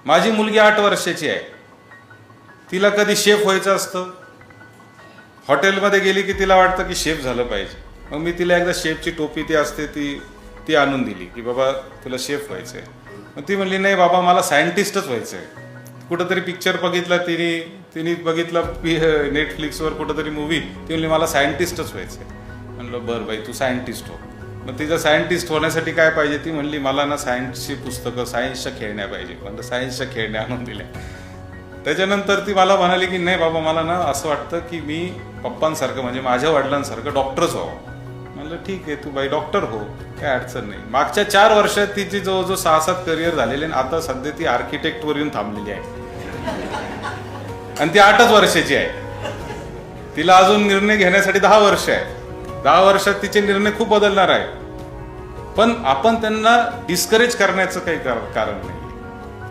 माझी मुलगी 8 वर्षाची आहे, तिला कधी शेफ व्हायचं असतं. हॉटेलमध्ये गेली की तिला वाटतं की शेफ झालं पाहिजे. मग मी तिला एकदा शेफची टोपी ती असते ती आणून दिली की बाबा तुला शेफ व्हायचं आहे. मग ती म्हणली नाही बाबा मला सायंटिस्टच व्हायचं आहे. कुठंतरी पिक्चर बघितला तिने बघितला नेटफ्लिक्सवर कुठंतरी मूवी, ती म्हणली मला सायंटिस्टच व्हायचं आहे. म्हणलं बरं बाई तू सायंटिस्ट हो. मग तिचं सायंटिस्ट होण्यासाठी काय पाहिजे, ती म्हणली मला ना सायन्सची पुस्तकं, सायन्सच्या खेळण्या पाहिजे. म्हणलं सायन्सच्या खेळण्या आणून दिल्या. त्याच्यानंतर ती मला म्हणाली की नाही बाबा मला ना असं वाटतं की मी पप्पांसारखं म्हणजे माझ्या वडिलांसारखं डॉक्टरच व्हावं. म्हणलं ठीक आहे तू बाई डॉक्टर हो, काय अडचण नाही. मागच्या 4 वर्षात तिची जवळजवळ 6-7 करिअर झालेले आणि आता सध्या ती आर्किटेक्टवर येऊन थांबलेली आहे आणि ती 8च वर्षाची आहे. तिला अजून निर्णय घेण्यासाठी 10 वर्ष आहे. 10 वर्षात तिचे निर्णय खूप बदलणार आहे. पण आपण त्यांना डिस्करेज करण्याचं काही कारण नाही.